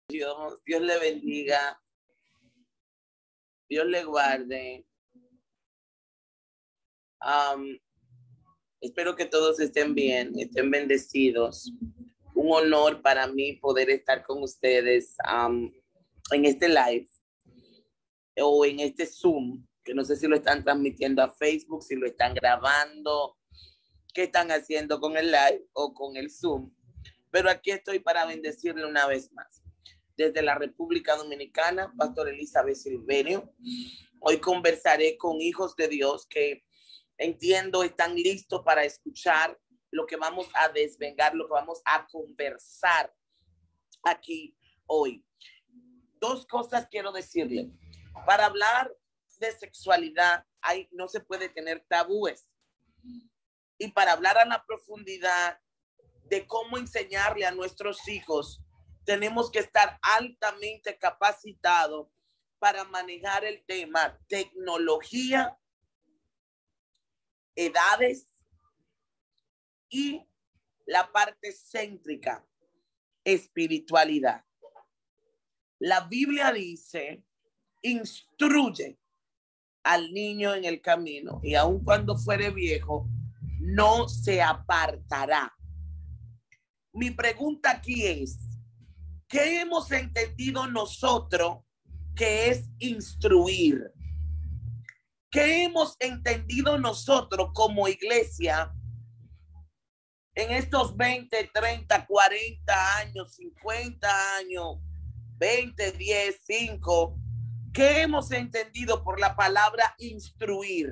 Dios le bendiga, Dios le guarde. Espero que todos estén bien, estén bendecidos. Un honor para mí poder estar con ustedes en este live o en este Zoom, que no sé si lo están transmitiendo a Facebook, si lo están grabando, qué están haciendo con el live o con el Zoom. Pero aquí estoy para bendecirle una vez más. Desde la República Dominicana, Pastor Elizabeth Silverio. Hoy conversaré con hijos de Dios que entiendo están listos para escuchar lo que vamos a desvengar, lo que vamos a conversar aquí hoy. Dos cosas quiero decirle. Para hablar de sexualidad, no se puede tener tabúes. Y para hablar a la profundidad de cómo enseñarle a nuestros hijos, tenemos que estar altamente capacitados para manejar el tema tecnología, edades y la parte céntrica, espiritualidad. La Biblia dice, instruye al niño en el camino y aun cuando fuere viejo, no se apartará. Mi pregunta aquí es, ¿qué hemos entendido nosotros que es instruir? ¿Qué hemos entendido nosotros como iglesia en estos 20, 30, 40 años, 50 años, 20, 10, 5? ¿Qué hemos entendido por la palabra instruir?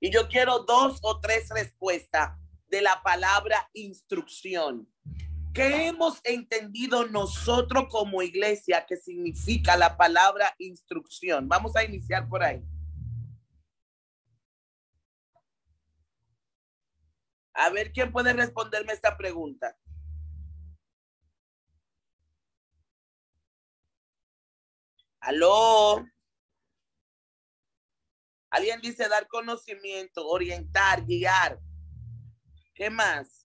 Y yo quiero 2 o 3 respuestas de la palabra instrucción. ¿Qué hemos entendido nosotros como iglesia que significa la palabra instrucción? Vamos a iniciar por ahí. A ver quién puede responderme esta pregunta. ¿Aló? Alguien dice dar conocimiento, orientar, guiar. ¿Qué más?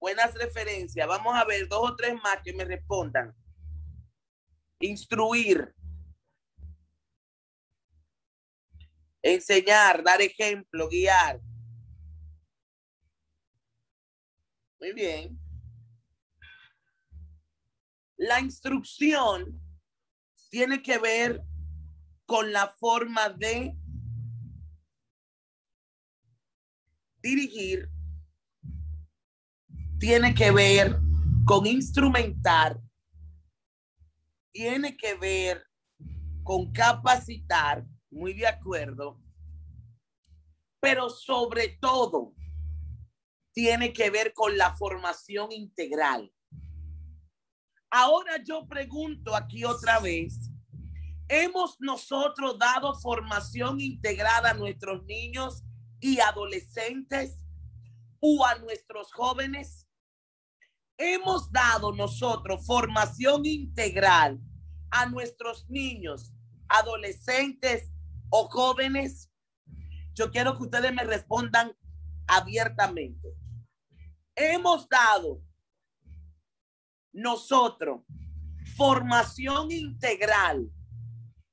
Buenas referencias. Vamos a ver 2 o 3 más que me respondan. Instruir. Enseñar, dar ejemplo, guiar. Muy bien. La instrucción tiene que ver con la forma de dirigir, tiene que ver con instrumentar, tiene que ver con capacitar, muy de acuerdo, pero sobre todo tiene que ver con la formación integral. Ahora yo pregunto aquí otra vez, ¿hemos nosotros dado formación integrada a nuestros niños y adolescentes o a nuestros jóvenes? ¿Hemos dado nosotros formación integral a nuestros niños, adolescentes o jóvenes? Yo quiero que ustedes me respondan abiertamente. ¿Hemos dado nosotros formación integral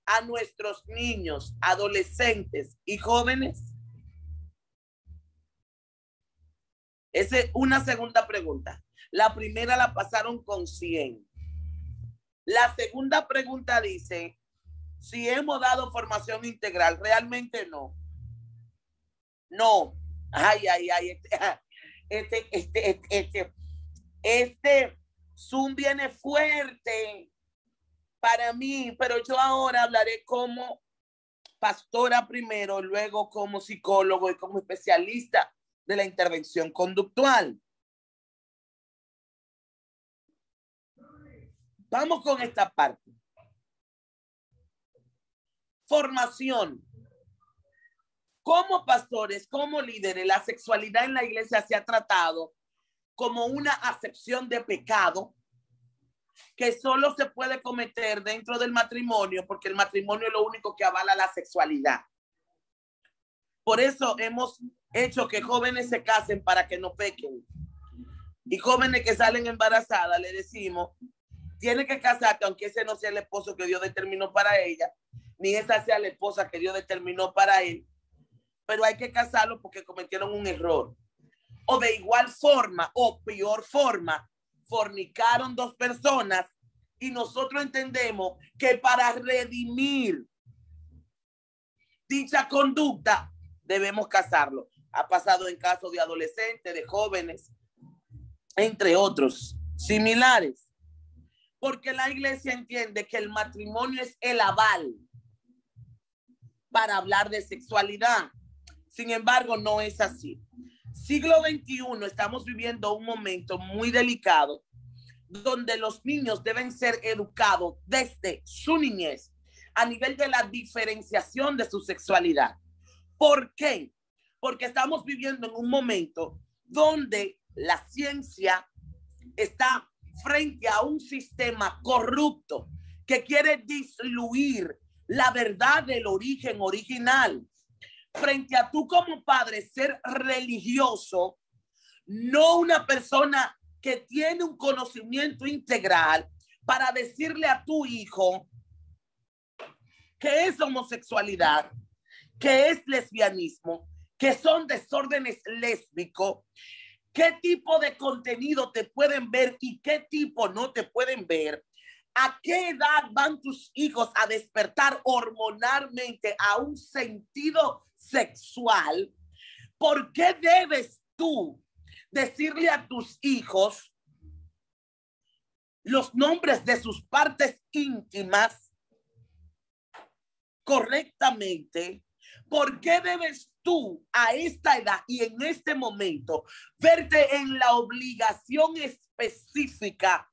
a nuestros niños, adolescentes y jóvenes? Esa es una segunda pregunta. La primera la pasaron con 100. La segunda pregunta dice, si hemos dado formación integral, realmente no. No. Ay. Este Zoom viene fuerte para mí, pero yo ahora hablaré como pastora primero, luego como psicólogo y como especialista de la intervención conductual. Vamos con esta parte. Formación. Como pastores, como líderes, la sexualidad en la iglesia se ha tratado como una acepción de pecado que solo se puede cometer dentro del matrimonio, porque el matrimonio es lo único que avala la sexualidad. Por eso hemos hecho que jóvenes se casen para que no pequen. Y jóvenes que salen embarazadas, le decimos Tiene que casarte, aunque ese no sea el esposo que Dios determinó para ella, ni esa sea la esposa que Dios determinó para él, pero hay que casarlo porque cometieron un error. O de igual forma, o peor forma, fornicaron dos personas y nosotros entendemos que para redimir dicha conducta debemos casarlo. Ha pasado en casos de adolescentes, de jóvenes, entre otros similares, porque la iglesia entiende que el matrimonio es el aval para hablar de sexualidad. Sin embargo, no es así. Siglo XXI, estamos viviendo un momento muy delicado donde los niños deben ser educados desde su niñez a nivel de la diferenciación de su sexualidad. ¿Por qué? Porque estamos viviendo en un momento donde la ciencia está frente a un sistema corrupto que quiere diluir la verdad del origen original. Frente a tú como padre ser religioso, no una persona que tiene un conocimiento integral para decirle a tu hijo qué es homosexualidad, qué es lesbianismo, qué son desórdenes lésbicos, qué tipo de contenido te pueden ver y qué tipo no te pueden ver. ¿A qué edad van tus hijos a despertar hormonalmente a un sentido sexual? ¿Por qué debes tú decirle a tus hijos los nombres de sus partes íntimas correctamente? ¿Por qué debes tú a esta edad y en este momento verte en la obligación específica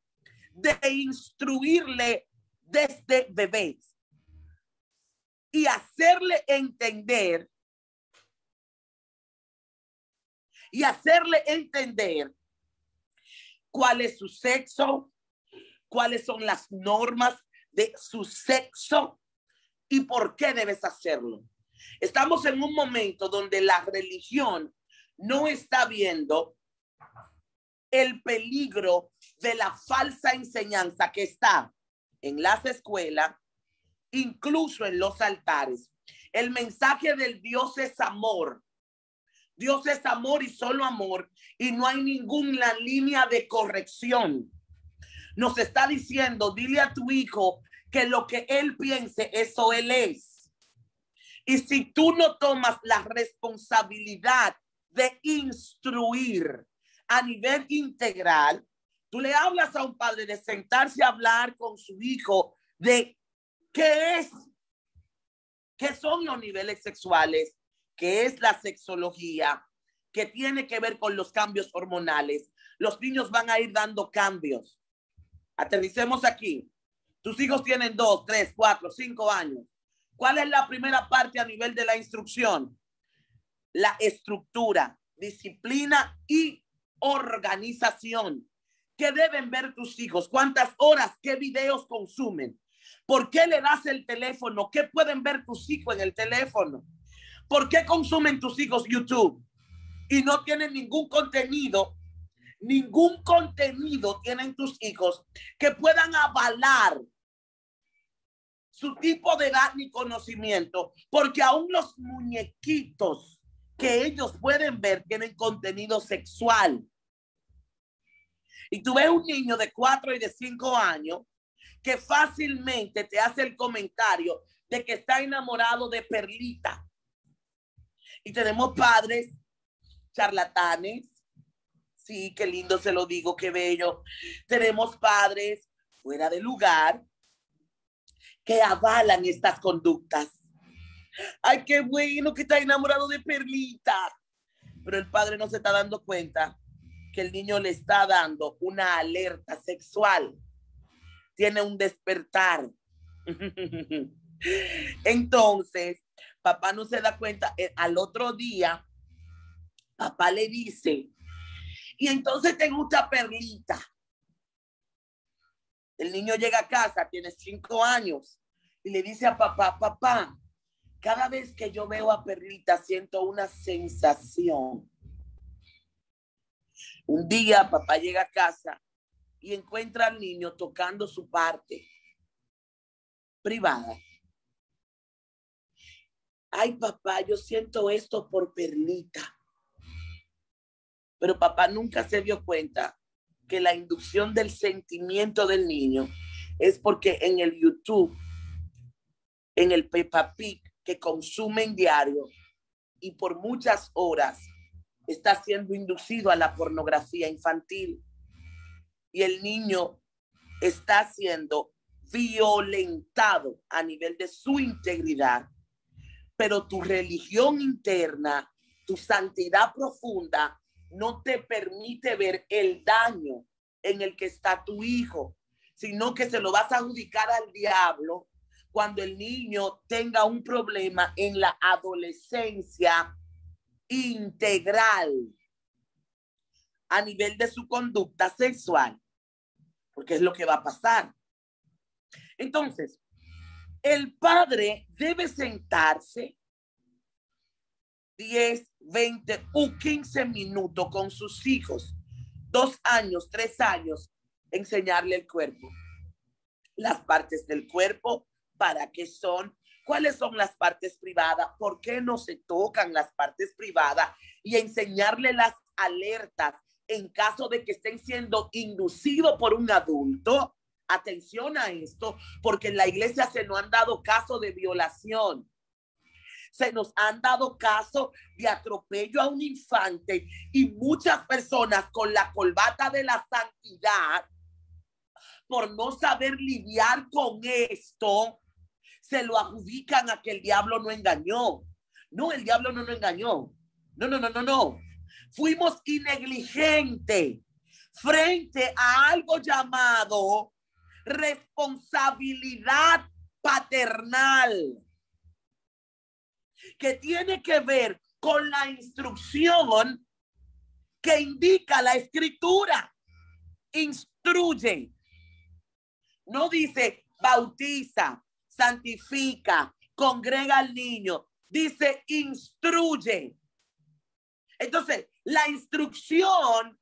de instruirle desde bebés y hacerle entender cuál es su sexo, cuáles son las normas de su sexo y por qué debes hacerlo? Estamos en un momento donde la religión no está viendo el peligro de la falsa enseñanza que está en las escuelas, incluso en los altares. El mensaje del Dios es amor. Dios es amor y solo amor, y no hay ninguna línea de corrección. Nos está diciendo, dile a tu hijo que lo que él piense, eso él es. Y si tú no tomas la responsabilidad de instruir a nivel integral, tú le hablas a un padre de sentarse a hablar con su hijo de qué son los niveles sexuales, qué es la sexología, que tiene que ver con los cambios hormonales. Los niños van a ir dando cambios. Aterricemos aquí. Tus hijos tienen 2, 3, 4, 5 años. ¿Cuál es la primera parte a nivel de la instrucción? La estructura, disciplina y organización. ¿Qué deben ver tus hijos? ¿Cuántas horas? ¿Qué videos consumen? ¿Por qué le das el teléfono? ¿Qué pueden ver tus hijos en el teléfono? ¿Por qué consumen tus hijos YouTube y no tienen ningún contenido tienen tus hijos que puedan avalar su tipo de edad ni conocimiento? Porque aún los muñequitos que ellos pueden ver tienen contenido sexual. Y tú ves un niño de 4 y de 5 años que fácilmente te hace el comentario de que está enamorado de Perlita. Y tenemos padres charlatanes. Sí, qué lindo se lo digo, qué bello. Tenemos padres fuera de lugar que avalan estas conductas. Ay, qué bueno que está enamorado de Perlita. Pero el padre no se está dando cuenta que el niño le está dando una alerta sexual. Tiene un despertar. Entonces, papá no se da cuenta. Al otro día, papá le dice, y entonces te gusta Perlita. El niño llega a casa, tiene 5 años, y le dice a papá, papá, cada vez que yo veo a Perlita siento una sensación. Un día papá llega a casa y encuentra al niño tocando su parte privada. Ay, papá, yo siento esto por Perlita. Pero papá nunca se dio cuenta que la inducción del sentimiento del niño es porque en el YouTube, en el Peppa Pig que consumen diario y por muchas horas, está siendo inducido a la pornografía infantil. Y el niño está siendo violentado a nivel de su integridad. Pero tu religión interna, tu santidad profunda, no te permite ver el daño en el que está tu hijo, sino que se lo vas a adjudicar al diablo cuando el niño tenga un problema en la adolescencia integral a nivel de su conducta sexual, porque es lo que va a pasar. Entonces, el padre debe sentarse 10, 20 o 15 minutos con sus hijos, 2 años, 3 años, enseñarle el cuerpo, las partes del cuerpo, para qué son, cuáles son las partes privadas, por qué no se tocan las partes privadas y enseñarle las alertas en caso de que estén siendo inducidos por un adulto. Atención a esto, porque en la iglesia se nos han dado casos de violación. Se nos han dado casos de atropello a un infante y muchas personas con la corbata de la santidad, por no saber lidiar con esto, se lo adjudican a que el diablo no engañó. No, el diablo no nos engañó. No. Fuimos negligentes frente a algo llamado responsabilidad paternal, que tiene que ver con la instrucción que indica la escritura. Instruye. No dice bautiza, santifica, congrega al niño. Dice instruye. Entonces, la instrucción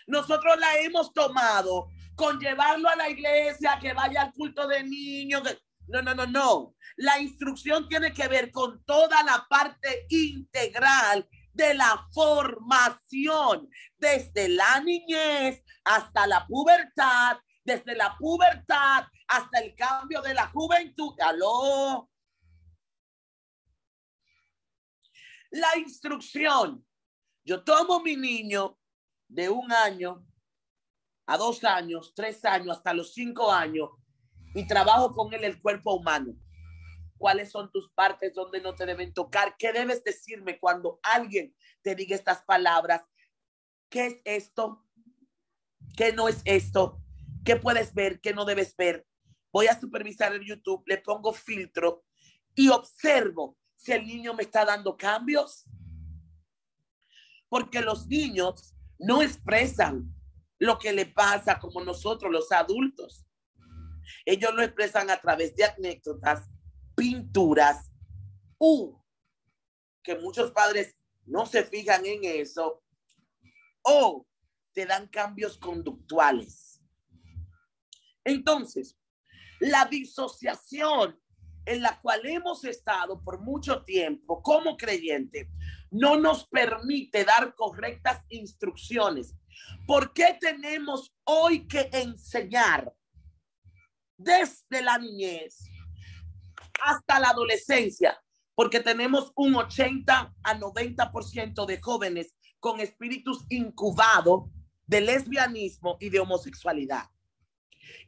nosotros la hemos tomado con llevarlo a la iglesia, que vaya al culto de niños. No. La instrucción tiene que ver con toda la parte integral de la formación, desde la niñez hasta la pubertad, desde la pubertad hasta el cambio de la juventud. ¡Aló! La instrucción. Yo tomo mi niño de 1 año a 2 años, 3 años, hasta los 5 años y trabajo con él el cuerpo humano. ¿Cuáles son tus partes donde no te deben tocar? ¿Qué debes decirme cuando alguien te diga estas palabras? ¿Qué es esto? ¿Qué no es esto? ¿Qué puedes ver? ¿Qué no debes ver? Voy a supervisar el YouTube, le pongo filtro y observo si el niño me está dando cambios. Porque los niños no expresan lo que le pasa como nosotros los adultos. Ellos lo expresan a través de anécdotas, pinturas, que muchos padres no se fijan en eso, o te dan cambios conductuales. Entonces, la disociación en la cual hemos estado por mucho tiempo como creyentes no nos permite dar correctas instrucciones. ¿Por qué tenemos hoy que enseñar desde la niñez hasta la adolescencia? Porque tenemos un 80 a 90% de jóvenes con espíritus incubados de lesbianismo y de homosexualidad.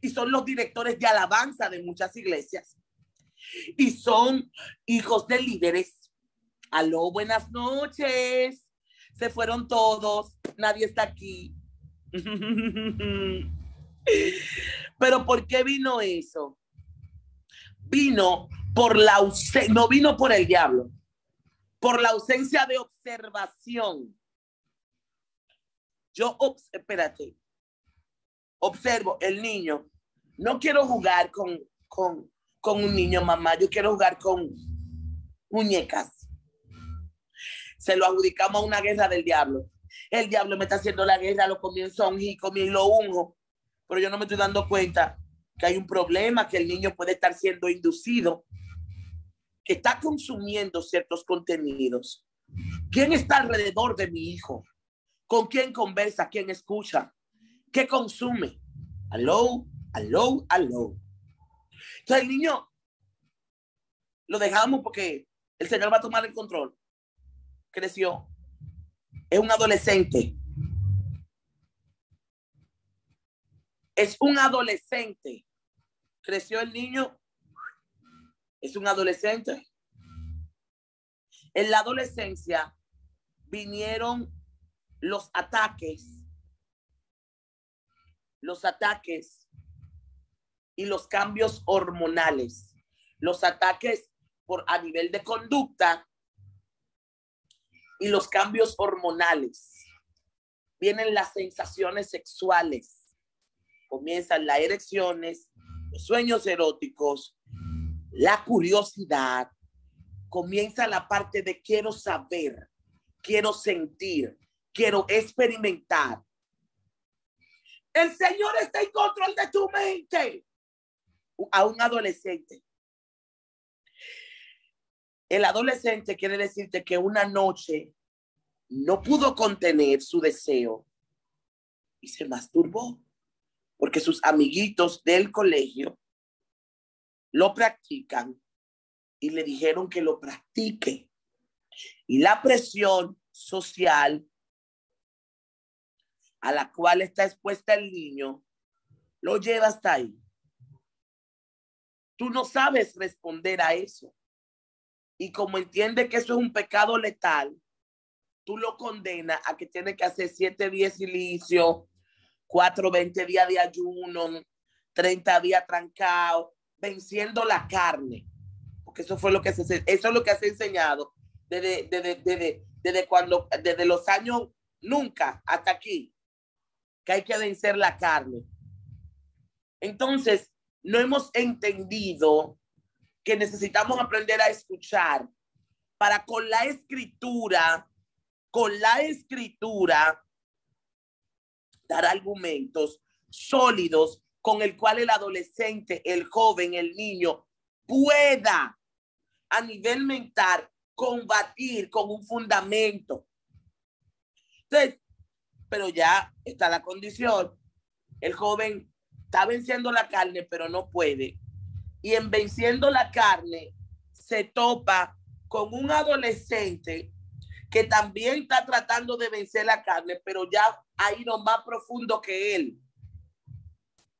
Y son los directores de alabanza de muchas iglesias. Y son hijos de líderes. Aló, buenas noches. Se fueron todos. Nadie está aquí. Pero ¿por qué vino eso? Vino por la ausencia, no vino por el diablo, por la ausencia de observación. Espérate, observo el niño. No quiero jugar con un niño, mamá. Yo quiero jugar con muñecas. Se lo adjudicamos a una guerra del diablo. El diablo me está haciendo la guerra, lo comienzo a ungir, y lo unjo. pero yo no me estoy dando cuenta que hay un problema, que el niño puede estar siendo inducido, que está consumiendo ciertos contenidos. ¿Quién está alrededor de mi hijo? ¿Con quién conversa? ¿Quién escucha? ¿Qué consume? Aló, aló, aló. Entonces el niño lo dejamos porque el Señor va a tomar el control. Creció. Es un adolescente. Es un adolescente. Creció el niño. Es un adolescente. En la adolescencia vinieron los ataques y los cambios hormonales. Los ataques a nivel de conducta y los cambios hormonales. Vienen las sensaciones sexuales. Comienzan las erecciones, los sueños eróticos, la curiosidad. Comienza la parte de quiero saber, quiero sentir, quiero experimentar. El Señor está en control de tu mente. A un adolescente. El adolescente quiere decirte que una noche no pudo contener su deseo y se masturbó porque sus amiguitos del colegio lo practican y le dijeron que lo practique. Y la presión social a la cual está expuesta el niño lo lleva hasta ahí. Tú no sabes responder a eso. Y como entiende que eso es un pecado letal, tú lo condenas a que tiene que hacer 7 días de silicio, 20 días de ayuno, 30 días trancado, venciendo la carne. Porque eso es lo que se ha enseñado desde los años nunca hasta aquí, que hay que vencer la carne. Entonces, no hemos entendido que necesitamos aprender a escuchar para con la escritura, dar argumentos sólidos con el cual el adolescente, el joven, el niño pueda a nivel mental combatir con un fundamento. Entonces, pero ya está la condición. El joven está venciendo la carne, pero no puede. Y en venciendo la carne, se topa con un adolescente que también está tratando de vencer la carne, pero ya ha ido más profundo que él.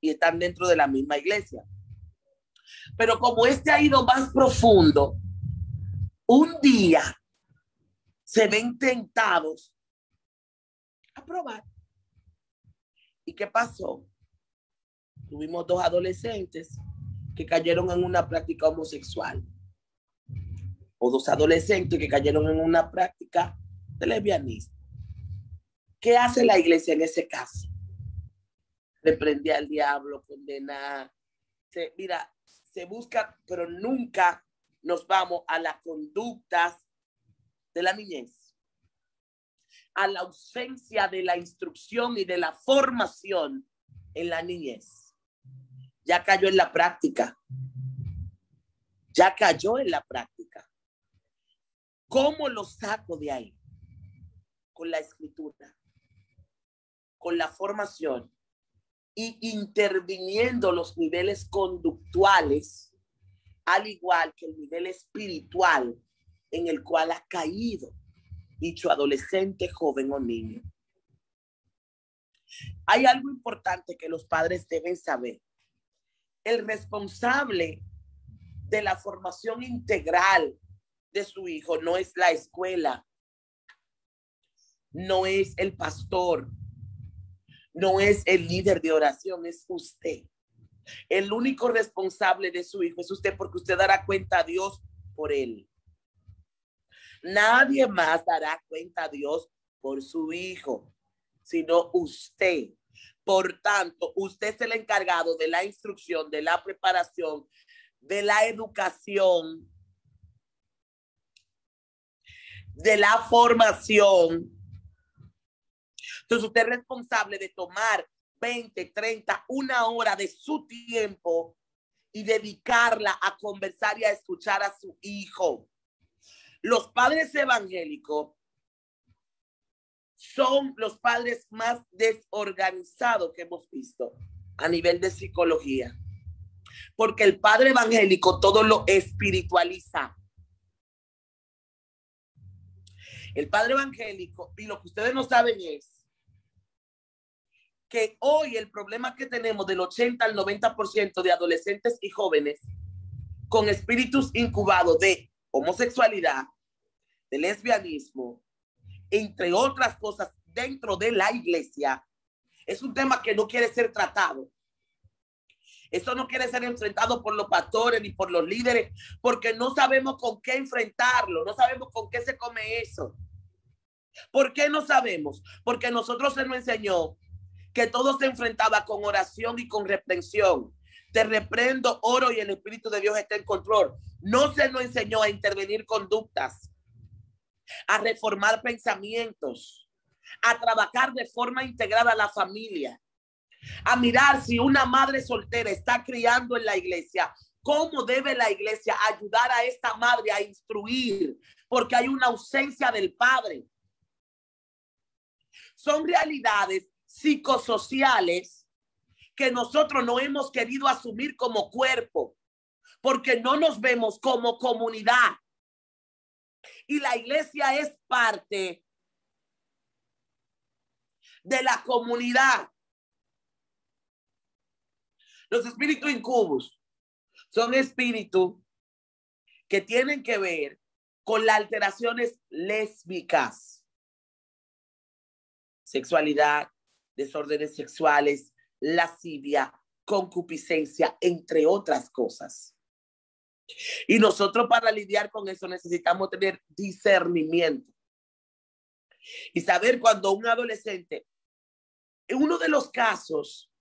Y están dentro de la misma iglesia. Pero como este ha ido más profundo, un día se ven tentados a probar. ¿Y qué pasó? Tuvimos 2 adolescentes que cayeron en una práctica homosexual. O 2 adolescentes que cayeron en una práctica de lesbianismo. ¿Qué hace la iglesia en ese caso? Reprende al diablo, condena. Se busca, pero nunca nos vamos a las conductas de la niñez, a la ausencia de la instrucción y de la formación en la niñez. Ya cayó en la práctica. ¿Cómo lo saco de ahí? Con la escritura, con la formación y interviniendo los niveles conductuales, al igual que el nivel espiritual en el cual ha caído dicho adolescente, joven o niño. Hay algo importante que los padres deben saber. El responsable de la formación integral de su hijo no es la escuela, no es el pastor, no es el líder de oración, es usted. El único responsable de su hijo es usted, porque usted dará cuenta a Dios por él. Nadie más dará cuenta a Dios por su hijo, sino usted. Por tanto, usted es el encargado de la instrucción, de la preparación, de la educación, de la formación. Entonces usted es responsable de tomar 20, 30, una hora de su tiempo y dedicarla a conversar y a escuchar a su hijo. Los padres evangélicos son los padres más desorganizados que hemos visto a nivel de psicología, porque el padre evangélico todo lo espiritualiza. El padre evangélico, y lo que ustedes no saben es que hoy el problema que tenemos del 80 al 90% de adolescentes y jóvenes con espíritus incubados de homosexualidad, de lesbianismo, entre otras cosas dentro de la iglesia, es un tema que no quiere ser tratado. Eso no quiere ser enfrentado por los pastores ni por los líderes, porque no sabemos con qué enfrentarlo, no sabemos con qué se come eso. ¿Por qué no sabemos? Porque nosotros se nos enseñó que todo se enfrentaba con oración y con reprensión. Te reprendo, oro y el Espíritu de Dios está en control. No se nos enseñó a intervenir conductas, a reformar pensamientos, a trabajar de forma integrada a la familia, a mirar si una madre soltera está criando en la iglesia, cómo debe la iglesia ayudar a esta madre a instruir, porque hay una ausencia del padre. Son realidades psicosociales que nosotros no hemos querido asumir como cuerpo, porque no nos vemos como comunidad. Y la iglesia es parte de la comunidad. Los espíritus incubos son espíritus que tienen que ver con las alteraciones lésbicas, sexualidad, desórdenes sexuales, lascivia, concupiscencia, entre otras cosas. Y nosotros para lidiar con eso necesitamos tener discernimiento y saber cuando un adolescente, en uno de los casos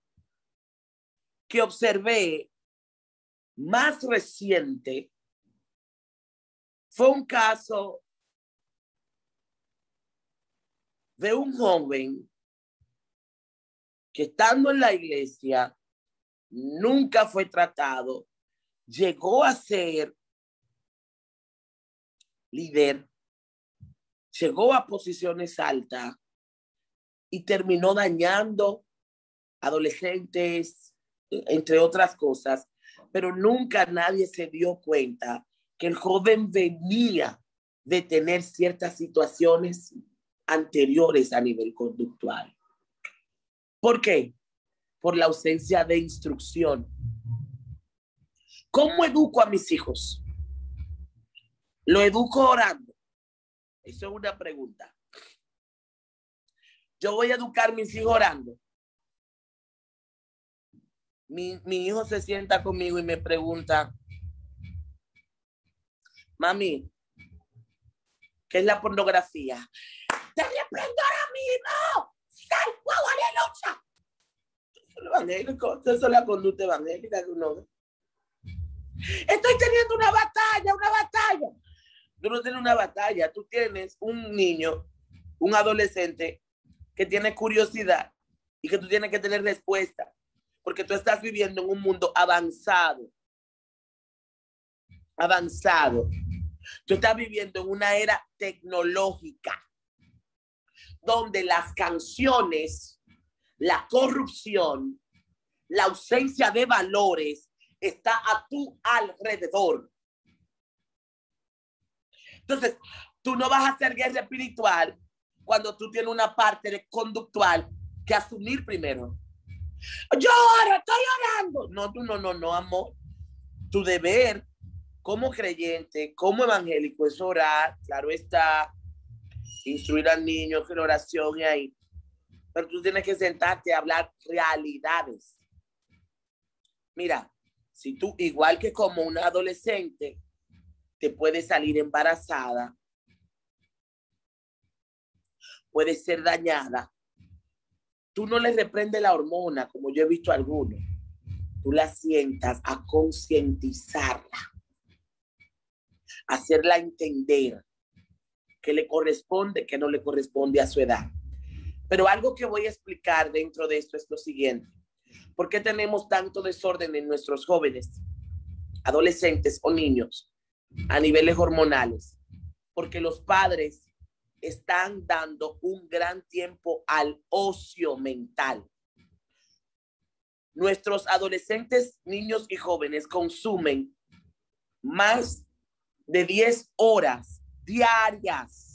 que observé más reciente fue un caso de un joven que estando en la iglesia nunca fue tratado, llegó a ser líder, llegó a posiciones altas y terminó dañando adolescentes, entre otras cosas, pero nunca nadie se dio cuenta que el joven venía de tener ciertas situaciones anteriores a nivel conductual. ¿Por qué? Por la ausencia de instrucción. ¿Cómo educo a mis hijos? ¿Lo educo orando? Eso es una pregunta. Yo voy a educar a mis hijos orando. Mi hijo se sienta conmigo y me pregunta, mami, ¿qué es la pornografía? ¡Te reprendo ahora mismo! ¡Sal, fuego, aleluya! Eso es evangélico, eso es la conducta evangélica que uno ve. Estoy teniendo una batalla. Tú no tienes una batalla, tú tienes un niño, un adolescente que tiene curiosidad y que tú tienes que tener respuesta, porque tú estás viviendo en un mundo avanzado. Tú estás viviendo en una era tecnológica donde las canciones, la corrupción, la ausencia de valores está a tu alrededor. Entonces, tú no vas a hacer guerra espiritual cuando tú tienes una parte conductual que asumir primero. Yo oro, estoy orando. No, amor. Tu deber como creyente, como evangélico, es orar. Claro está, instruir al niño que la oración y ahí. Pero tú tienes que sentarte a hablar realidades. Mira, si tú, igual que como una adolescente, te puede salir embarazada, puede ser dañada, tú no le reprendes la hormona, como yo he visto a algunos. Tú la sientas a concientizarla, hacerla entender que le corresponde, que no le corresponde a su edad. Pero algo que voy a explicar dentro de esto es lo siguiente. ¿Por qué tenemos tanto desorden en nuestros jóvenes, adolescentes o niños a niveles hormonales? Porque los padres están dando un gran tiempo al ocio mental. Nuestros adolescentes, niños y jóvenes consumen más de 10 horas diarias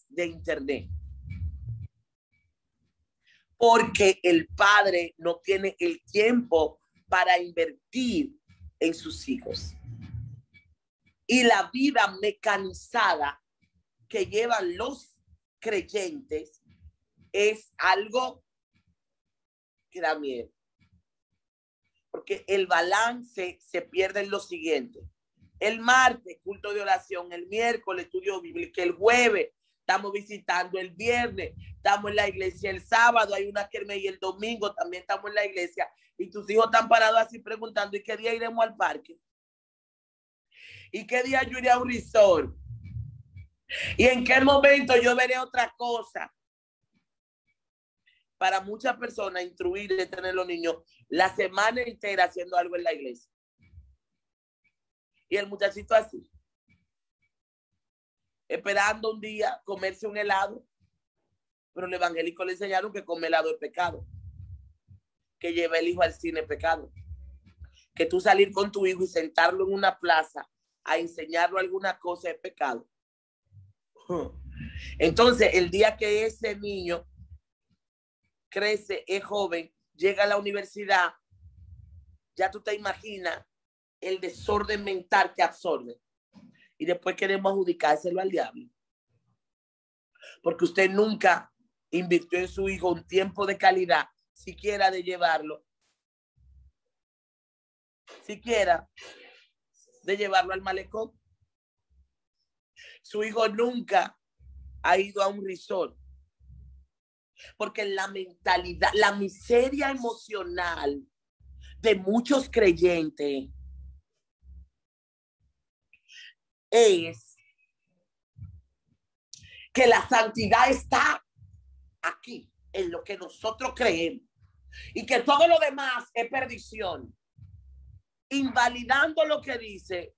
de internet. Porque el padre no tiene el tiempo para invertir en sus hijos. Y la vida mecanizada que llevan los creyentes es algo que da miedo. Porque el balance se pierde en lo siguiente. El martes, culto de oración. El miércoles, estudio bíblico. El jueves, estamos visitando. El viernes, estamos en la iglesia. El sábado hay una kermés y el domingo también estamos en la iglesia. Y tus hijos están parados así preguntando, ¿y qué día iremos al parque? ¿Y qué día yo iré a un resort? ¿Y en qué momento yo veré otra cosa? Para muchas personas, instruir y tener los niños la semana entera haciendo algo en la iglesia. Y el muchachito así, esperando un día comerse un helado, pero el evangélico le enseñaron que comer helado es pecado, que lleve el hijo al cine es pecado, que tú salir con tu hijo y sentarlo en una plaza a enseñarlo alguna cosa es pecado. Entonces, el día que ese niño crece, es joven, llega a la universidad, ya tú te imaginas el desorden mental que absorbe. Y después queremos adjudicárselo al diablo. Porque usted nunca invirtió en su hijo un tiempo de calidad, siquiera de llevarlo, siquiera de llevarlo al malecón. Su hijo nunca ha ido a un resort. Porque la mentalidad, la miseria emocional de muchos creyentes es que la santidad está aquí, en lo que nosotros creemos, y que todo lo demás es perdición, invalidando lo que dice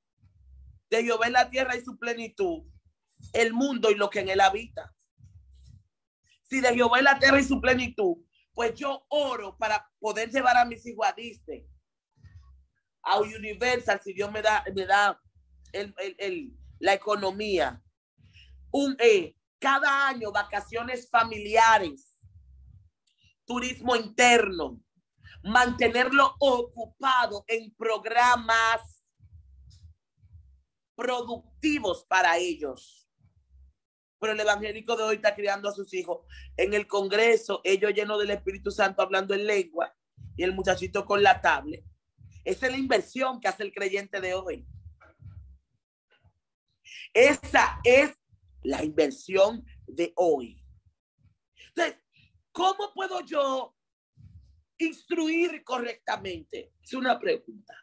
de Jehová la tierra y su plenitud, el mundo y lo que en él habita. Si de Jehová la tierra y su plenitud, pues yo oro para poder llevar a mis hijos a Disney, a Universal, si Dios me da la economía. Cada año vacaciones familiares, turismo interno, mantenerlo ocupado en programas productivos para ellos. Pero el evangélico de hoy está criando a sus hijos en el Congreso, ellos llenos del Espíritu Santo hablando en lengua y el muchachito con la tablet. Esa es la inversión que hace el creyente de hoy. Esa es la inversión de hoy. Entonces, ¿cómo puedo yo instruir correctamente? Es una pregunta.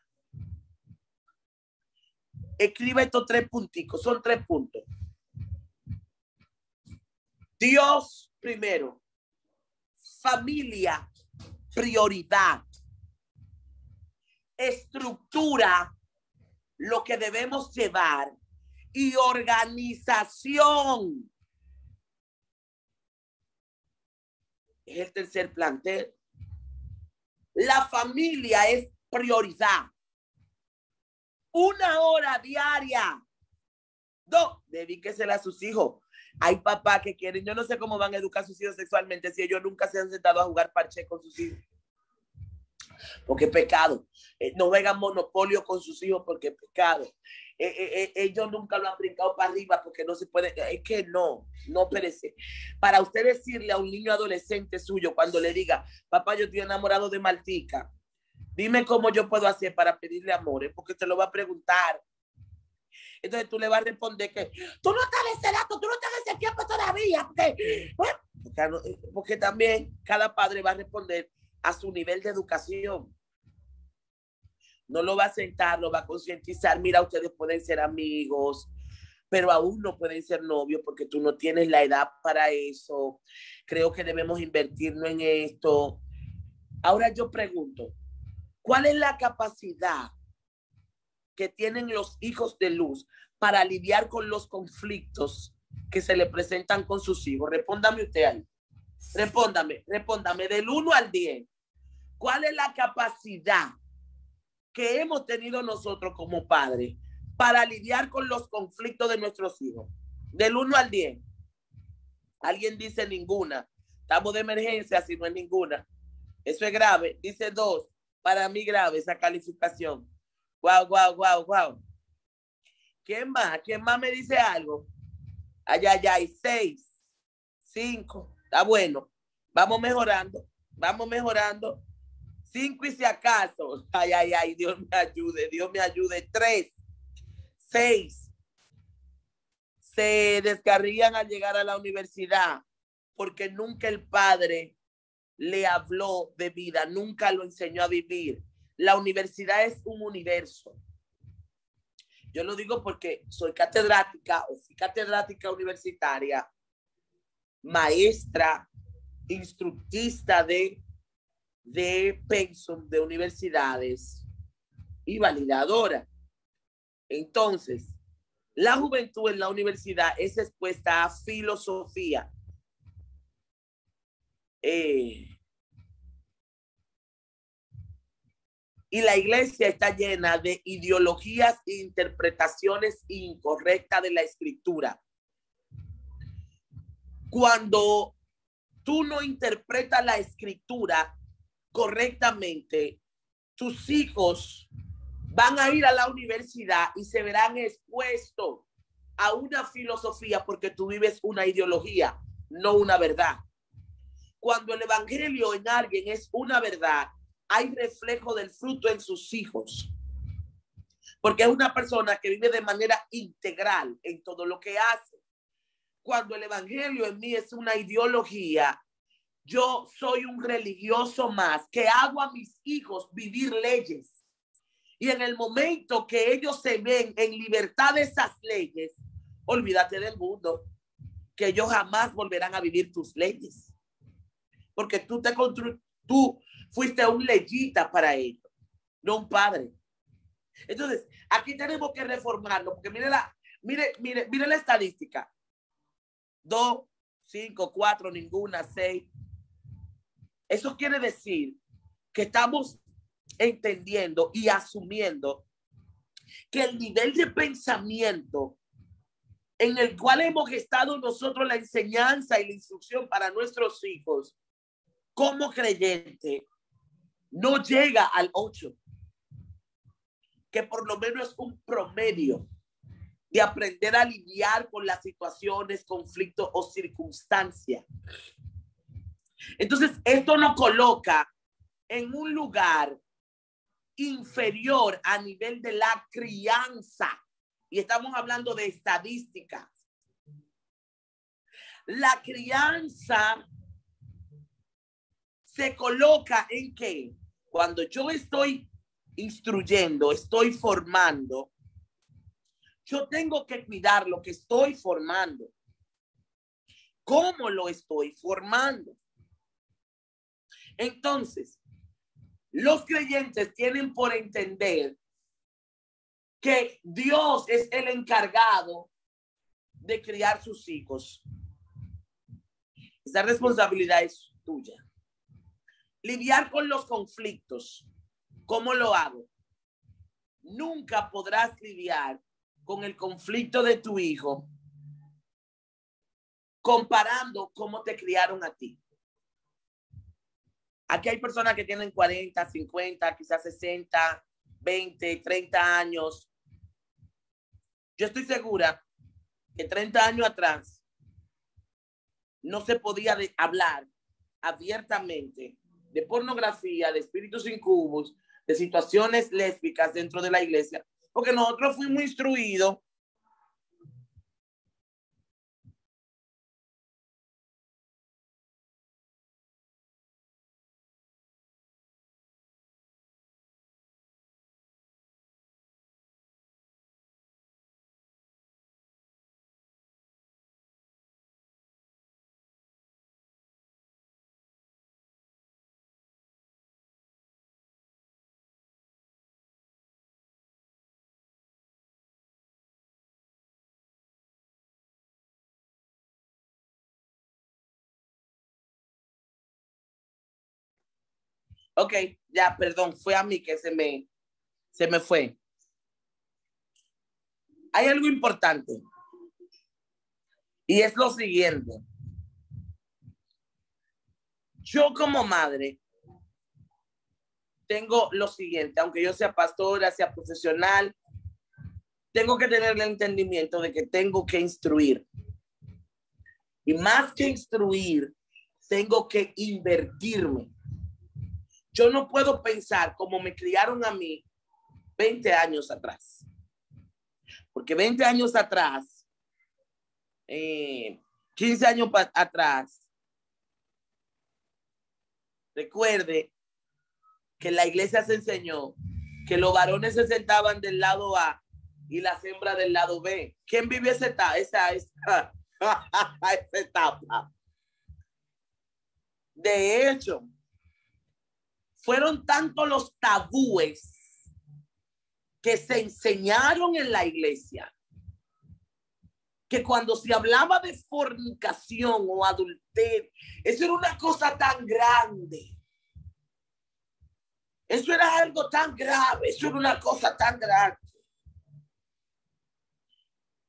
Escriba estos 3 punticos, son 3 puntos. Dios primero, familia, prioridad, estructura, lo que debemos llevar, y organización. Es el tercer plantel. La familia es prioridad. 1 hora diaria. 2, dedíquesela a sus hijos. Hay papás que quieren, yo no sé cómo van a educar a sus hijos sexualmente si ellos nunca se han sentado a jugar parche con sus hijos. Porque es pecado. No juegan monopolio con sus hijos porque es pecado. Ellos nunca lo han brincado para arriba porque no se puede. Es que no perece. Para usted decirle a un niño adolescente suyo cuando le diga, papá, yo estoy enamorado de Martica, dime cómo yo puedo hacer para pedirle amor, porque te lo va a preguntar. Entonces tú le vas a responder que tú no estás en ese dato, tú no estás en ese tiempo todavía. Porque también cada padre va a responder a su nivel de educación. No lo va a sentar, lo va a concientizar. Mira, ustedes pueden ser amigos, pero aún no pueden ser novios porque tú no tienes la edad para eso. Creo que debemos invertirnos en esto. Ahora yo pregunto, ¿cuál es la capacidad que tienen los hijos de luz para lidiar con los conflictos que se le presentan con sus hijos? Respóndame usted ahí. Respóndame del 1 al 10. ¿Cuál es la capacidad que hemos tenido nosotros como padres para lidiar con los conflictos de nuestros hijos? Del 1 al 10. Alguien dice ninguna. Estamos de emergencia si no es ninguna. Eso es grave. Dice 2. Para mí grave esa calificación. Wow. ¿Quién más? ¿Quién más me dice algo? Ay. 6. 5. Está bueno. Vamos mejorando. 5 y si acaso. Ay. Dios me ayude. 3. 6. Se descarrían al llegar a la universidad porque nunca el padre le habló de vida, nunca lo enseñó a vivir. La universidad es un universo. Yo lo digo porque soy catedrática o fui catedrática universitaria, maestra, instructista de pensum de universidades y validadora. Entonces, la juventud en la universidad es expuesta a filosofía, y la iglesia está llena de ideologías e interpretaciones incorrectas de la escritura. Cuando tú no interpretas la escritura correctamente, tus hijos van a ir a la universidad y se verán expuestos a una filosofía porque tú vives una ideología, no una verdad. Cuando el evangelio en alguien es una verdad, hay reflejo del fruto en sus hijos. Porque es una persona que vive de manera integral en todo lo que hace. Cuando el evangelio en mí es una ideología, yo soy un religioso más que hago a mis hijos vivir leyes. Y en el momento que ellos se ven en libertad de esas leyes, olvídate del mundo, que ellos jamás volverán a vivir tus leyes. Porque tú fuiste un leyita para ellos, no un padre. Entonces, aquí tenemos que reformarlo, porque mire la estadística. 2, 5, 4, ninguna, 6. Eso quiere decir que estamos entendiendo y asumiendo que el nivel de pensamiento en el cual hemos estado nosotros la enseñanza y la instrucción para nuestros hijos como creyente no llega al 8, que por lo menos es un promedio de aprender a lidiar con las situaciones, conflictos o circunstancias. Entonces, esto nos coloca en un lugar inferior a nivel de la crianza. Y estamos hablando de estadísticas. La crianza se coloca en que cuando yo estoy instruyendo, estoy formando, yo tengo que cuidar lo que estoy formando. ¿Cómo lo estoy formando? Entonces, los creyentes tienen por entender que Dios es el encargado de criar sus hijos. Esa responsabilidad es tuya. Lidiar con los conflictos. ¿Cómo lo hago? Nunca podrás lidiar con el conflicto de tu hijo comparando cómo te criaron a ti. Aquí hay personas que tienen 40, 50, quizás 60, 20, 30 años. Yo estoy segura que 30 años atrás no se podía hablar abiertamente de pornografía, de espíritus incubos, de situaciones lésbicas dentro de la iglesia, porque nosotros fuimos instruidos Ok, ya, perdón, fue a mí que se me fue. Hay algo importante y es lo siguiente. Yo como madre tengo lo siguiente, aunque yo sea pastora, sea profesional, tengo que tener el entendimiento de que tengo que instruir. Y más que instruir, tengo que invertirme. Yo no puedo pensar como me criaron a mí 20 años atrás. Porque 20 años atrás, 15 años atrás, recuerde que la iglesia se enseñó que los varones se sentaban del lado A y las hembras del lado B. ¿Quién vive esa etapa? De hecho, fueron tantos los tabúes que se enseñaron en la iglesia que cuando se hablaba de fornicación o adulterio, eso era una cosa tan grande. Eso era algo tan grave, eso era una cosa tan grande.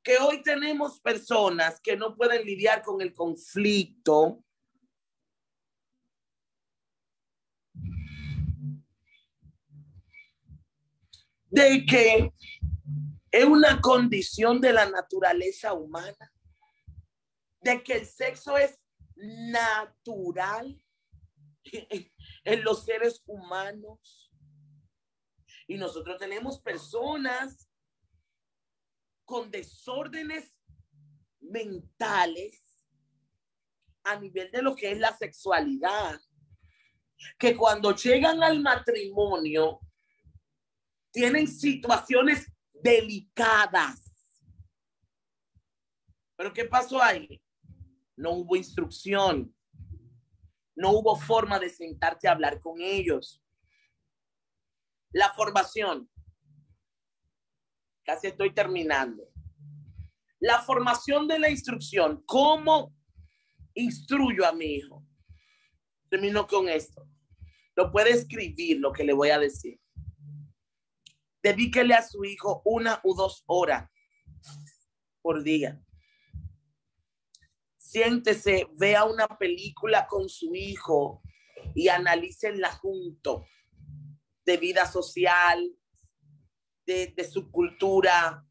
Que hoy tenemos personas que no pueden lidiar con el conflicto de que es una condición de la naturaleza humana, de que el sexo es natural en los seres humanos. Y nosotros tenemos personas con desórdenes mentales a nivel de lo que es la sexualidad, que cuando llegan al matrimonio tienen situaciones delicadas. ¿Pero qué pasó ahí? No hubo instrucción, no hubo forma de sentarte a hablar con ellos. La formación, casi estoy terminando. La formación de la instrucción, ¿cómo instruyo a mi hijo? Termino con esto. Lo puede escribir lo que le voy a decir. Dedíquele a su hijo 1 o 2 horas por día. Siéntese, vea una película con su hijo y analícenla junto, de vida social, de su cultura,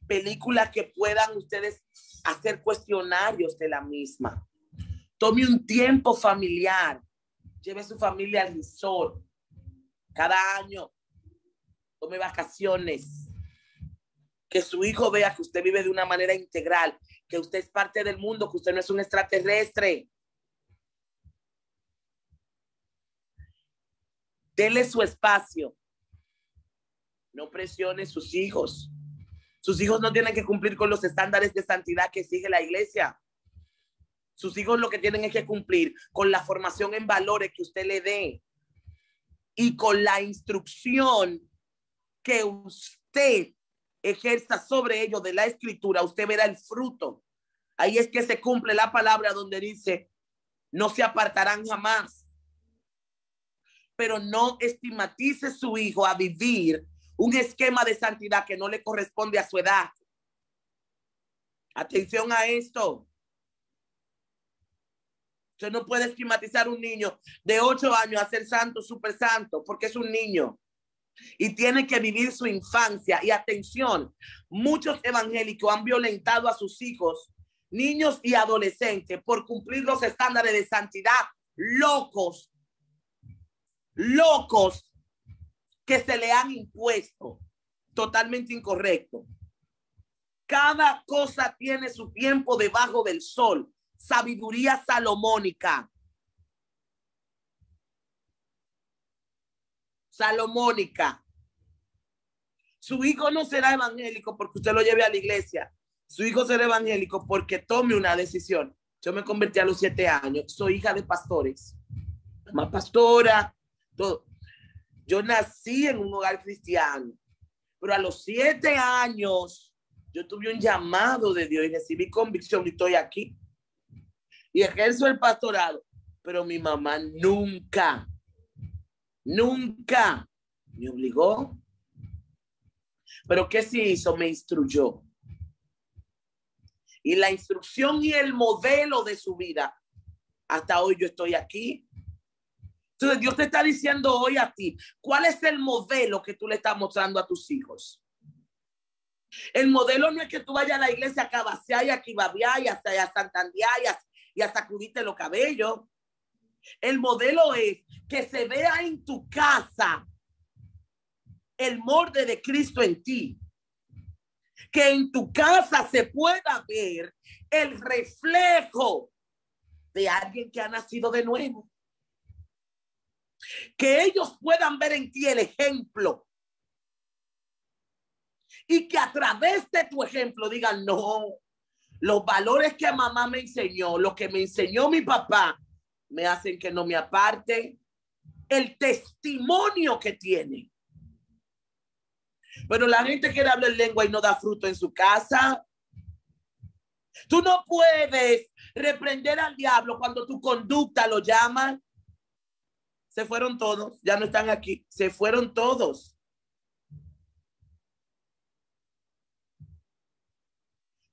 películas que puedan ustedes hacer cuestionarios de la misma. Tome un tiempo familiar, lleve su familia al resort cada año, tome vacaciones, que su hijo vea que usted vive de una manera integral, que usted es parte del mundo, que usted no es un extraterrestre. Dele su espacio. No presione a sus hijos. Sus hijos no tienen que cumplir con los estándares de santidad que sigue la iglesia. Sus hijos lo que tienen es que cumplir con la formación en valores que usted le dé y con la instrucción que usted ejerza sobre ellos de la escritura. Usted verá el fruto. Ahí es que se cumple la palabra donde dice, no se apartarán jamás. Pero no estigmatice a su hijo a vivir un esquema de santidad que no le corresponde a su edad. Atención a esto. Usted no puede estigmatizar a un niño de 8 años a ser santo, súper santo, porque es un niño y tiene que vivir su infancia. Y atención, muchos evangélicos han violentado a sus hijos, niños y adolescentes, por cumplir los estándares de santidad locos que se le han impuesto. Totalmente incorrecto. Cada cosa tiene su tiempo debajo del sol. Sabiduría salomónica. Su hijo no será evangélico porque usted lo lleve a la iglesia. Su hijo será evangélico porque tome una decisión. Yo me convertí a los 7 años. Soy hija de pastores. Mamá pastora. Todo. Yo nací en un hogar cristiano. Pero a los 7 años yo tuve un llamado de Dios y recibí convicción y estoy aquí. Y ejerzo el pastorado. Pero mi mamá nunca Nunca me obligó. Pero ¿qué sí hizo? Me instruyó. Y la instrucción y el modelo de su vida, hasta hoy yo estoy aquí. Entonces Dios te está diciendo hoy a ti, ¿cuál es el modelo que tú le estás mostrando a tus hijos? El modelo no es que tú vayas a la iglesia a cabasear y a quibabear y a santandear y a sacudirte los cabellos. El modelo es que se vea en tu casa el molde de Cristo en ti. Que en tu casa se pueda ver el reflejo de alguien que ha nacido de nuevo. Que ellos puedan ver en ti el ejemplo. Y que a través de tu ejemplo digan, no, los valores que mamá me enseñó, lo que me enseñó mi papá, me hacen que no me aparte. El testimonio que tiene. Pero la gente quiere hablar lengua y no da fruto en su casa. Tú no puedes reprender al diablo cuando tu conducta lo llama. Se fueron todos, ya no están aquí, se fueron todos.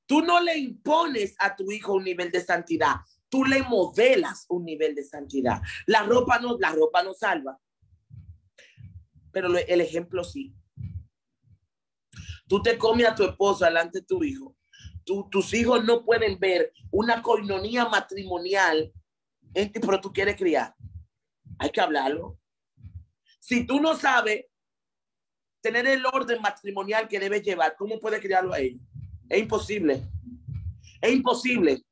Tú no le impones a tu hijo un nivel de santidad, tú le modelas un nivel de santidad. La ropa no salva, pero el ejemplo sí. Tú te comes a tu esposo delante de tu hijo. Tus hijos no pueden ver una coinonía matrimonial, pero tú quieres criar. Hay que hablarlo. Si tú no sabes tener el orden matrimonial que debes llevar, ¿cómo puedes criarlo a ellos? Es imposible. Es imposible.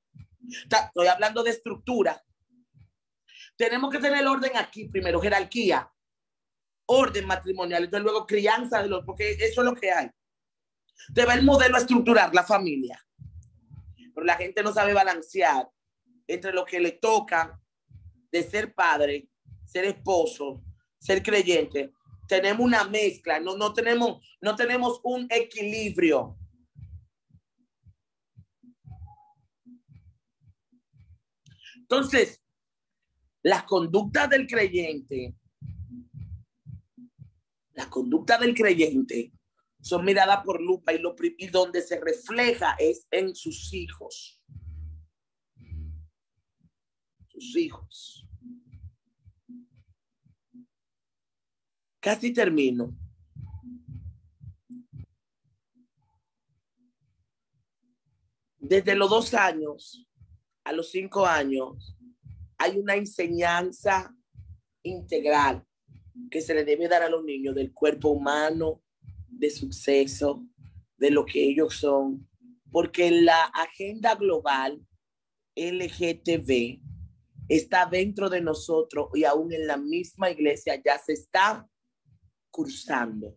Estoy hablando de estructura. Tenemos que tener el orden aquí primero, jerarquía, orden matrimonial, entonces luego crianza de los, porque eso es lo que hay. Te va el modelo a estructurar la familia. Pero la gente no sabe balancear entre lo que le toca de ser padre, ser esposo, ser creyente. Tenemos una mezcla, no tenemos un equilibrio. Entonces, las conductas del creyente son miradas por lupa y donde se refleja es en sus hijos. Sus hijos. Casi termino. Desde los 2 años a los 5 años hay una enseñanza integral que se le debe dar a los niños del cuerpo humano, de su sexo, de lo que ellos son, porque la agenda global LGTB está dentro de nosotros y aún en la misma iglesia ya se está cursando.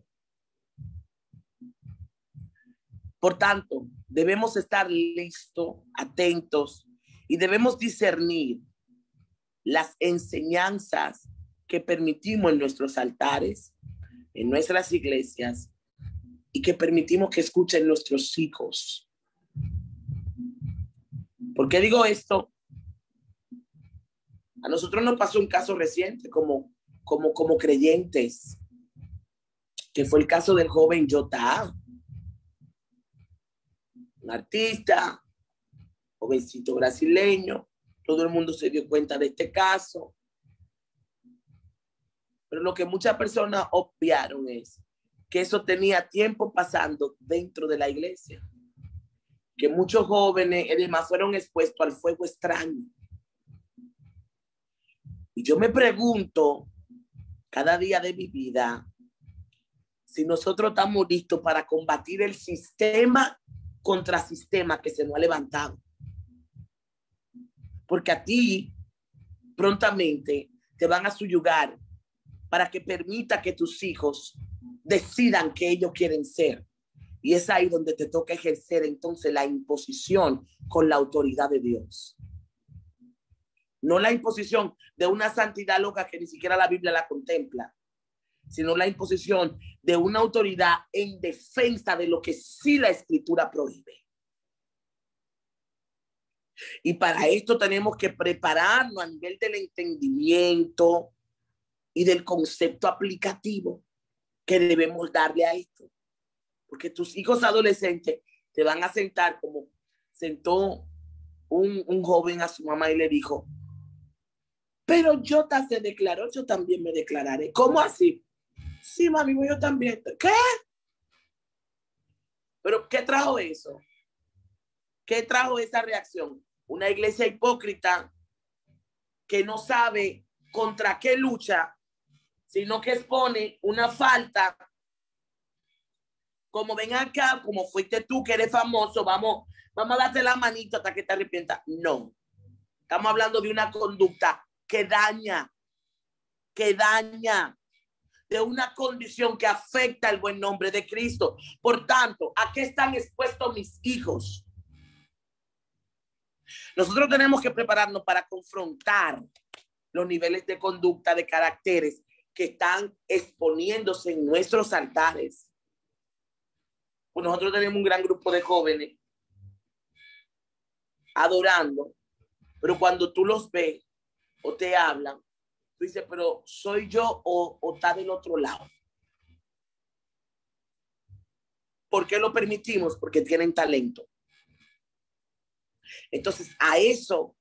Por tanto, debemos estar listos, atentos y debemos discernir las enseñanzas que permitimos en nuestros altares, en nuestras iglesias y que permitimos que escuchen nuestros hijos. ¿Por qué digo esto? A nosotros nos pasó un caso reciente como creyentes, que fue el caso del joven Jota, un artista, jovencito brasileño. Todo el mundo se dio cuenta de este caso. Pero lo que muchas personas obviaron es que eso tenía tiempo pasando dentro de la iglesia. Que muchos jóvenes, además, fueron expuestos al fuego extraño. Y yo me pregunto, cada día de mi vida, si nosotros estamos listos para combatir el sistema contra sistema que se nos ha levantado. Porque a ti, prontamente, te van a subyugar para que permita que tus hijos decidan qué ellos quieren ser. Y es ahí donde te toca ejercer entonces la imposición con la autoridad de Dios. No la imposición de una santidad loca que ni siquiera la Biblia la contempla, sino la imposición de una autoridad en defensa de lo que sí la Escritura prohíbe. Y para esto tenemos que prepararnos a nivel del entendimiento, y del concepto aplicativo que debemos darle a esto. Porque tus hijos adolescentes te van a sentar como sentó un joven a su mamá y le dijo, pero yo se declaró, yo también me declararé. ¿Cómo así? Sí, mami, yo también. ¿Qué? ¿Pero qué trajo eso? ¿Qué trajo esa reacción? Una iglesia hipócrita que no sabe contra qué lucha, sino que expone una falta. Como ven acá, como fuiste tú que eres famoso, vamos a darte la manito hasta que te arrepientas. No. Estamos hablando de una conducta que daña, de una condición que afecta el buen nombre de Cristo. Por tanto, ¿a qué están expuestos mis hijos? Nosotros tenemos que prepararnos para confrontar los niveles de conducta, de caracteres que están exponiéndose en nuestros altares. Pues nosotros tenemos un gran grupo de jóvenes adorando, pero cuando tú los ves o te hablan, tú dices, pero ¿soy yo o está del otro lado? ¿Por qué lo permitimos? Porque tienen talento. Entonces, a eso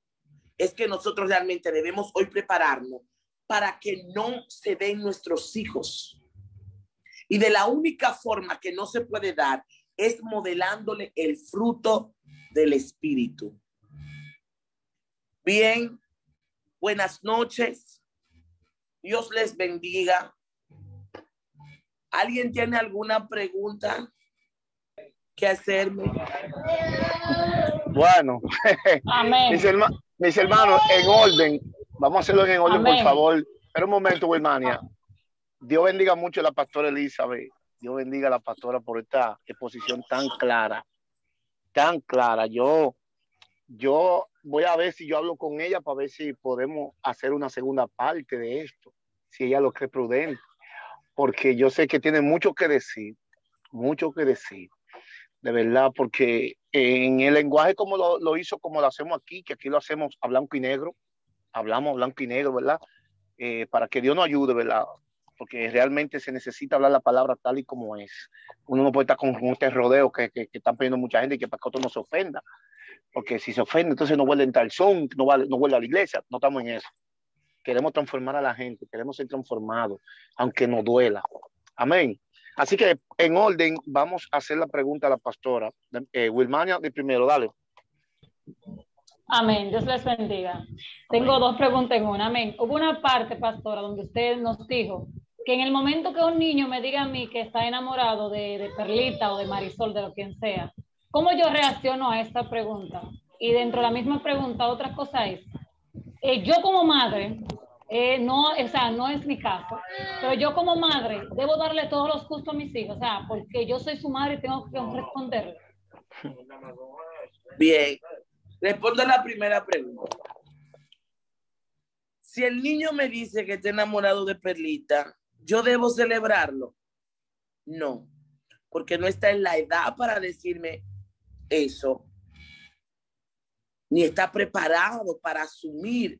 es que nosotros realmente debemos hoy prepararnos para que no se den nuestros hijos. Y de la única forma que no se puede dar es modelándole el fruto del Espíritu. Bien, buenas noches. Dios les bendiga. ¿Alguien tiene alguna pregunta que hacerme? Bueno, Amén. mis hermanos, en orden, vamos a hacerlo en orden, Amén. por favor. Pero un momento, Wilmania. Dios bendiga mucho a la pastora Elizabeth. Dios bendiga a la pastora por esta exposición tan clara, tan clara. Yo voy a ver si yo hablo con ella para ver si podemos hacer una segunda parte de esto, si ella lo cree prudente, porque yo sé que tiene mucho que decir, de verdad, porque en el lenguaje como lo hizo, como lo hacemos aquí, que aquí lo hacemos a blanco y negro, hablamos a blanco y negro, ¿verdad? Para que Dios nos ayude, ¿verdad? Porque realmente se necesita hablar la palabra tal y como es. Uno no puede estar con este rodeo que están pidiendo mucha gente y que para que otro no se ofenda, porque si se ofende, entonces no vuelve a entrar el son, no vuelve a la iglesia, no estamos en eso. Queremos transformar a la gente, queremos ser transformados, aunque nos duela. Amén. Así que en orden, vamos a hacer la pregunta a la pastora. Wilmania, de primero, dale. Amén. Dios les bendiga. Tengo dos preguntas en una. Amén. Hubo una parte, pastora, donde usted nos dijo que en el momento que un niño me diga a mí que está enamorado de Perlita o de Marisol, de lo quien sea, ¿cómo yo reacciono a esta pregunta? Y dentro de la misma pregunta, otra cosa es, yo como madre, no, o sea, no es mi caso, pero yo como madre debo darle todos los gustos a mis hijos, o sea, porque yo soy su madre y tengo que responderle. Bien, respondo a la primera pregunta. Si el niño me dice que está enamorado de Perlita, ¿yo debo celebrarlo? No, porque no está en la edad para decirme eso, ni está preparado para asumir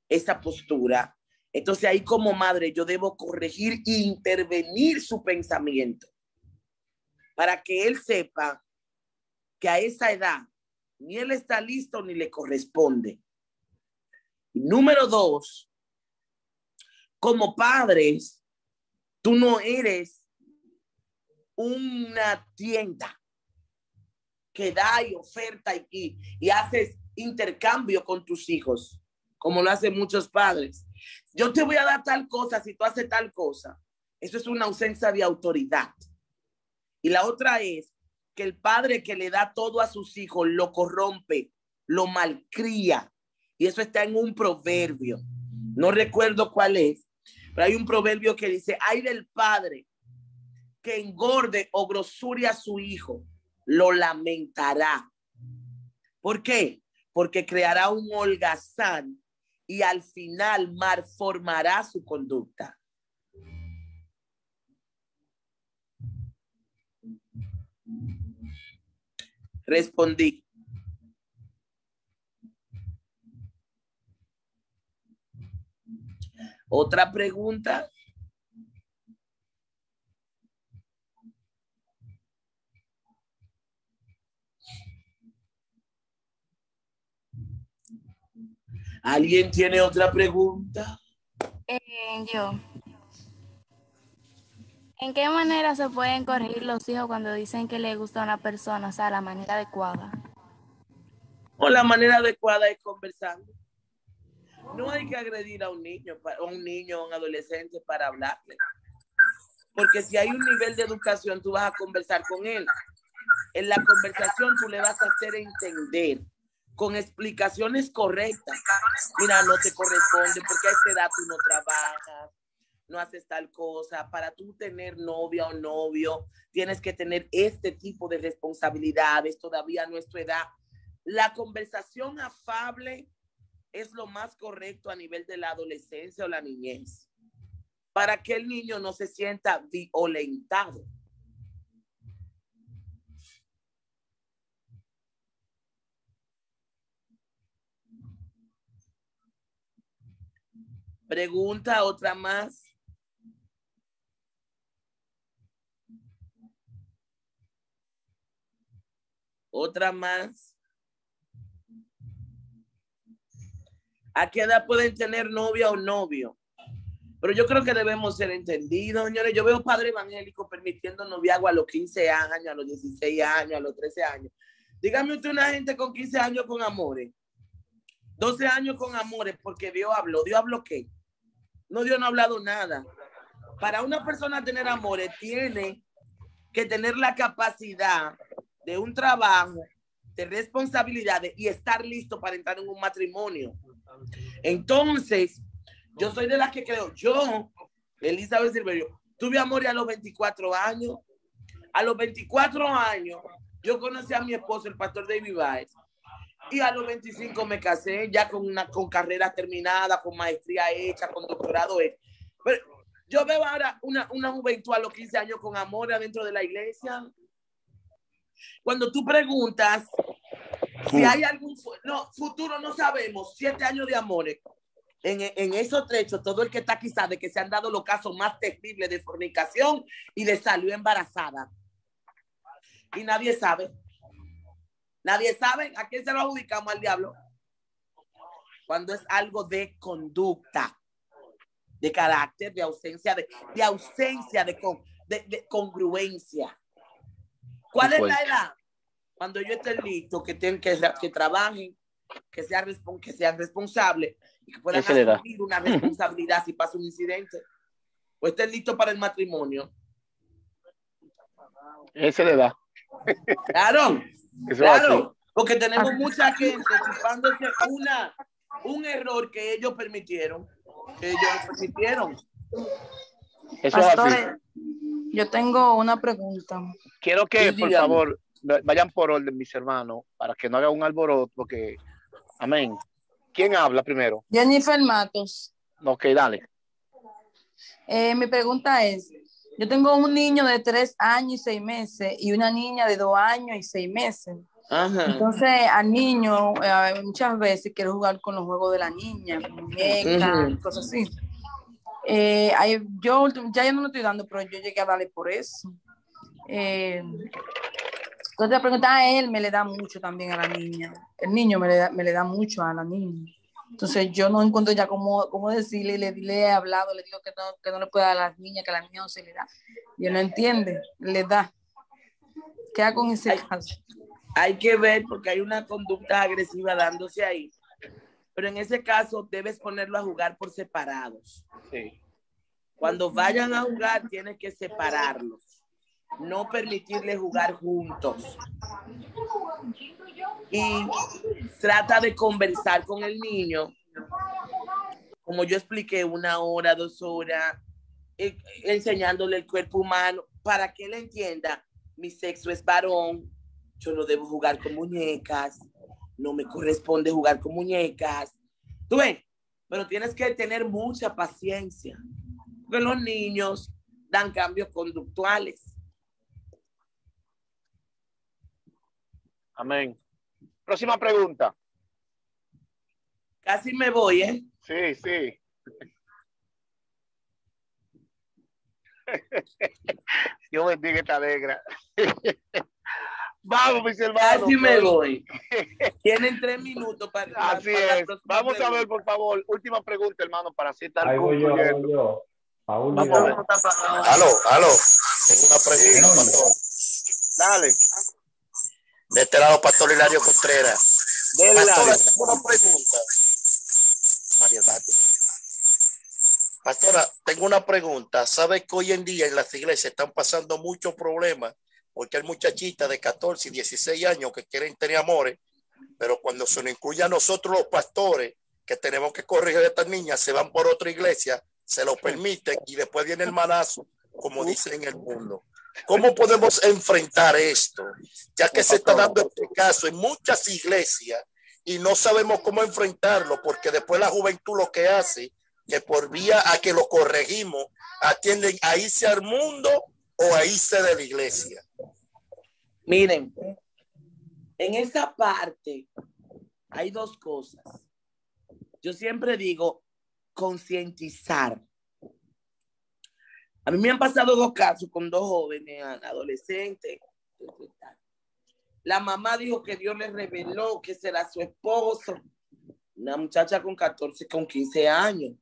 esa postura. Entonces ahí como madre yo debo corregir e intervenir su pensamiento para que él sepa que a esa edad ni él está listo ni le corresponde. Número dos, como padres, tú no eres una tienda que da y oferta y haces intercambio con tus hijos, como lo hacen muchos padres. Yo te voy a dar tal cosa si tú haces tal cosa. Eso es una ausencia de autoridad. Y la otra es que el padre que le da todo a sus hijos lo corrompe, lo malcría. Y eso está en un proverbio. No recuerdo cuál es, pero hay un proverbio que dice, ay del padre que engorde o grosure a su hijo, lo lamentará. ¿Por qué? Porque creará un holgazán y al final malformará su conducta. Respondí. ¿Otra pregunta? ¿Alguien tiene otra pregunta? Yo. ¿En qué manera se pueden corregir los hijos cuando dicen que les gusta a una persona? O sea, la manera adecuada. O la manera adecuada es conversando. No hay que agredir a un niño, o un adolescente para hablarle. Porque si hay un nivel de educación, tú vas a conversar con él. En la conversación tú le vas a hacer entender con explicaciones correctas. Mira, no te corresponde porque a esta edad tú no trabajas, no haces tal cosa. Para tú tener novia o novio, tienes que tener este tipo de responsabilidades todavía a nuestra edad. La conversación afable es lo más correcto a nivel de la adolescencia o la niñez, para que el niño no se sienta violentado. Pregunta, otra más. Otra más. ¿A qué edad pueden tener novia o novio? Pero yo creo que debemos ser entendidos, señores. Yo veo padres evangélicos permitiendo noviazgo a los 15 años, a los 16 años, a los 13 años. Dígame usted una gente con 15 años con amores, 12 años con amores, porque Dios habló. ¿Dios habló qué? No, Dios no ha hablado nada. Para una persona tener amores, tiene que tener la capacidad de un trabajo, de responsabilidades y estar listo para entrar en un matrimonio. Entonces, yo soy de las que creo, yo, Elizabeth Silverio, tuve amor a los 24 años. A los 24 años, yo conocí a mi esposo, el pastor David Baez, y a los 25 me casé, ya con carrera terminada, con maestría hecha, con doctorado hecho. Pero yo veo ahora una juventud a los 15 años con amor adentro de la iglesia. Cuando tú preguntas si hay algún futuro, no sabemos, 7 años de amores. En esos trechos, todo el que está aquí sabe que se han dado los casos más terribles de fornicación y de salud embarazada. Y nadie sabe. Nadie sabe a quién se lo adjudicamos, al diablo. Cuando es algo de conducta, de carácter, de ausencia de congruencia. ¿Cuál es la edad? Cuando ellos estén listos, que trabajen, que sean responsables y que puedan asumir una responsabilidad si pasa un incidente, o estén listos para el matrimonio. Esa es la edad. Claro, claro, porque tenemos mucha gente chupándose un error que ellos permitieron. Eso Pastor, es así. Yo tengo una pregunta. Quiero que, por favor, vayan por orden, mis hermanos, para que no haga un alboroto, porque, amén. ¿Quién habla primero? Jennifer Matos. Ok, dale. Mi pregunta es, yo tengo un niño de 3 años y 6 meses y una niña de 2 años y 6 meses. Ajá. Entonces, al niño muchas veces quiero jugar con los juegos de la niña, muñecas, cosas así. Yo no lo estoy dando, pero yo llegué a darle por eso. Entonces la pregunta a él me le da mucho también a la niña. El niño me le da mucho a la niña. Entonces yo no encuentro ya cómo decirle, le he hablado, le digo que no le puede dar a las niñas, que a la niña no se le da. Y él no entiende, le da. ¿Qué hago en ese caso? Hay que ver porque hay una conducta agresiva dándose ahí. Pero en ese caso debes ponerlo a jugar por separados. Sí. Cuando vayan a jugar tienes que separarlos. No permitirles jugar juntos. Y trata de conversar con el niño, como yo expliqué, 1 hora, 2 horas, enseñándole el cuerpo humano para que él entienda, mi sexo es varón, yo no debo jugar con muñecas, no me corresponde jugar con muñecas. Tú ves, pero tienes que tener mucha paciencia, porque los niños dan cambios conductuales. Amén. Próxima pregunta. Casi me voy, ¿eh? Sí, sí. Dios bendiga esta negra. Vamos, mis hermanos. Casi me voy. Tienen 3 minutos para Así para es. Vamos a ver, por favor, última pregunta, hermano, para así estar Ahí voy concluyendo. yo. Paul, Vamos a ver. Aló. Tengo una pregunta, pastor. Dale. De este lado, Pastor Hilario Contreras. Dele, Pastora, dale. tengo una pregunta. María Fátima. Pastora, tengo una pregunta. ¿Sabe que hoy en día en las iglesias están pasando muchos problemas? Porque hay muchachitas de 14 y 16 años que quieren tener amores, pero cuando se nos incluye a nosotros los pastores, que tenemos que corregir a estas niñas, se van por otra iglesia, se lo permiten y después viene el manazo, como dicen en el mundo. ¿Cómo podemos enfrentar esto? Ya que se está dando este caso en muchas iglesias y no sabemos cómo enfrentarlo, porque después la juventud lo que hace, que por vía a que lo corregimos, atienden a irse al mundo o a irse de la iglesia. Miren, en esa parte hay 2 cosas. Yo siempre digo concientizar. A mí me han pasado 2 casos con 2 jóvenes adolescentes. La mamá dijo que Dios le reveló que será su esposo. Una muchacha con 14, con 15 años.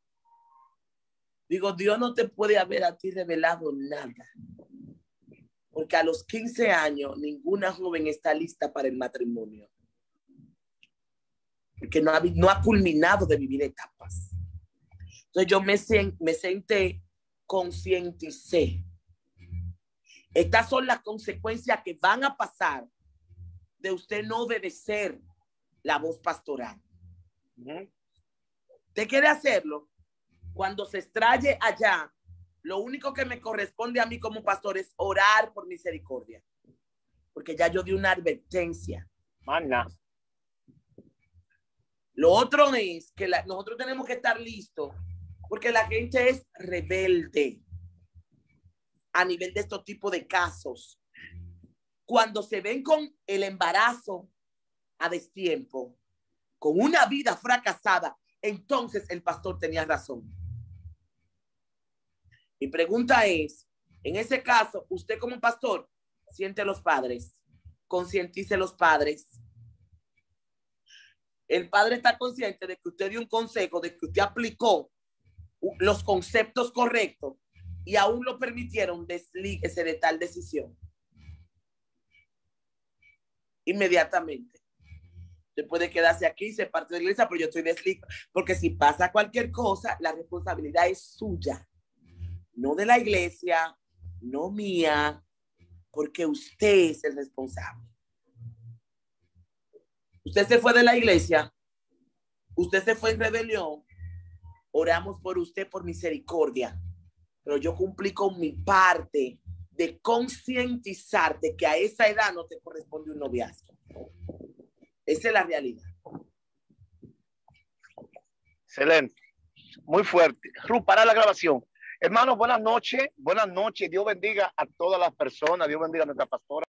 Digo, Dios no te puede haber a ti revelado nada. Porque a los 15 años ninguna joven está lista para el matrimonio. Porque no ha culminado de vivir etapas. Entonces yo me senté, concienticé. Estas son las consecuencias que van a pasar de usted no obedecer la voz pastoral. ¿Usted quiere hacerlo? Cuando se extraye allá, lo único que me corresponde a mí como pastor es orar por misericordia. Porque ya yo di una advertencia. Mana. Lo otro es que nosotros tenemos que estar listos porque la gente es rebelde a nivel de estos tipos de casos. Cuando se ven con el embarazo a destiempo, con una vida fracasada, entonces el pastor tenía razón. Mi pregunta es, en ese caso, usted como pastor, siente a los padres, concientice a los padres. El padre está consciente de que usted dio un consejo, de que usted aplicó los conceptos correctos y aún lo permitieron, deslíguese de tal decisión. Inmediatamente. Usted puede quedarse aquí y ser parte de la iglesia, pero yo estoy desligado. Porque si pasa cualquier cosa, la responsabilidad es suya. No de la iglesia, no mía, porque usted es el responsable. Usted se fue de la iglesia, usted se fue en rebelión, oramos por usted por misericordia, pero yo cumplí con mi parte de concientizarte que a esa edad no te corresponde un noviazgo. Esa es la realidad. Excelente. Muy fuerte. Ruth, para la grabación. Hermanos, buenas noches. Buenas noches. Dios bendiga a todas las personas. Dios bendiga a nuestra pastora.